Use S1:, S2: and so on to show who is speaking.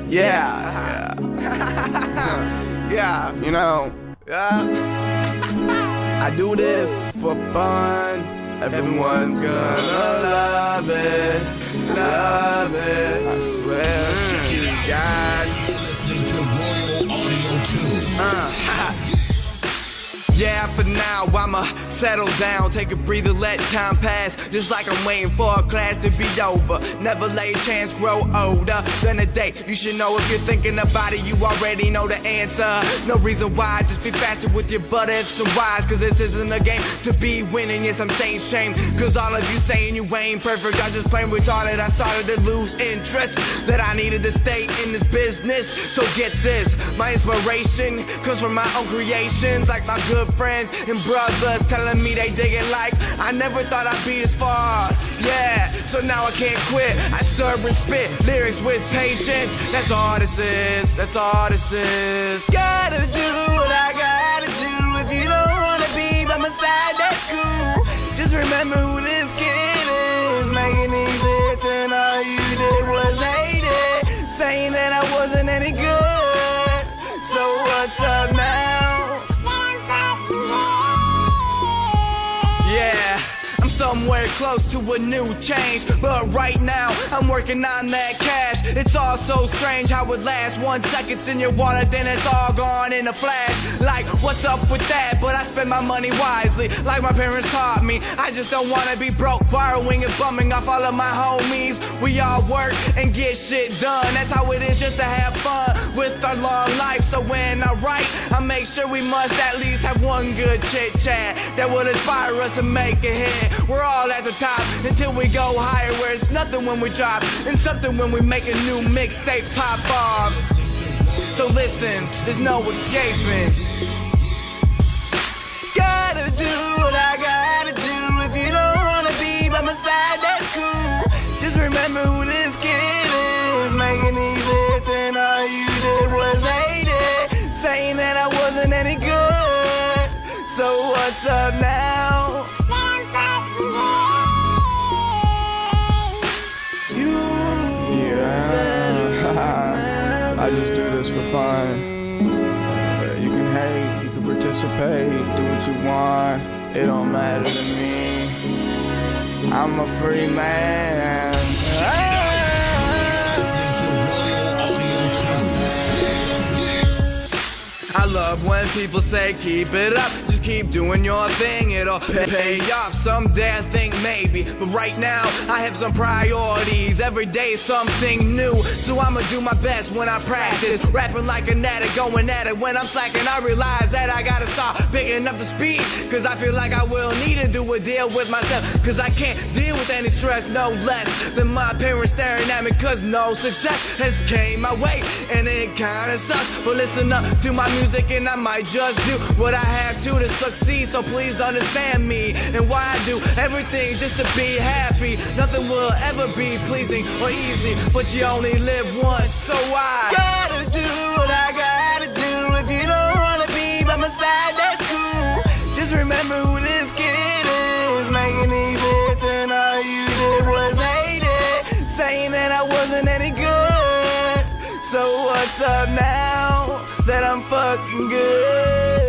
S1: Yeah. Yeah. You know, I do this for fun. Everyone's gonna love it, love it. I swear to God.
S2: Listening to Royal Audio 2.
S1: Yeah, for now, I'ma settle down, take a breather, let time pass. Just like I'm waiting for a class to be over. Never let a chance grow older than a day. You should know if you're thinking about it, you already know the answer. No reason why, just be faster with your butt ifs and whys. Cause this isn't a game to be winning, yes, I'm staying shame. Cause all of you saying you ain't perfect, I just plain retarded. I started to lose interest, that I needed to stay in this business. So get this, my inspiration comes from my own creations. Like my good friends and brothers telling me they dig it like I never thought I'd be this far. Yeah, so now I can't quit. I stir and spit lyrics with patience. That's all this is, that's all this is. Gotta do what I gotta do. If you don't wanna be by my side, that's cool. Just remember who this kid is. Making these hits and all you did was hate it, saying that I wasn't any good. So what's up now? Yeah, I'm somewhere close to a new change, but right now I'm working on that cash. It's all so strange how it lasts. 1 second's in your wallet, then it's all gone in a flash. Like, what's up with that? But I spend my money wisely, like my parents taught me. I just don't wanna be broke, borrowing and bumming off all of my homies. We all work and get shit done. That's how it is, just to have fun with our long life. So when I write, I make sure we must at least have one good chit chat that would inspire us to make a hit. We're all at the top until we go higher, where it's nothing when we drop and something when we make a new mixtape pop off. So listen, there's no escaping. Gotta do what I gotta do. If you don't wanna be by my side, that's cool. Just remember who this kid is. Making these hits and all you did was hate it, saying that I wasn't any good. So what's up now? I just do this for fun. You can hate, you can participate, do what you want. It don't matter to me. I'm a free man. I love when people say keep it up, just keep doing your thing, it'll pay off someday, I think maybe. But right now, I have some priorities, every day is something new. So I'ma do my best when I practice, rapping like an addict, going at it. When I'm slacking, I realize that I gotta start picking up the speed, cause I feel like I will need to do a deal with myself. Cause I can't deal with any stress, no less than my parents staring at me. Cause no success has came my way, and it kinda sucks. But listen up to my music and I might just do what I have to succeed. So please understand me and why I do everything just to be happy. Nothing will ever be pleasing or easy, but you only live once, so I gotta do what I gotta do. If you don't wanna be by my side, that's cool. Just remember who this kid is. Making these hits and all you did was hate it, saying that I wasn't any good. So what's up now that I'm fucking good?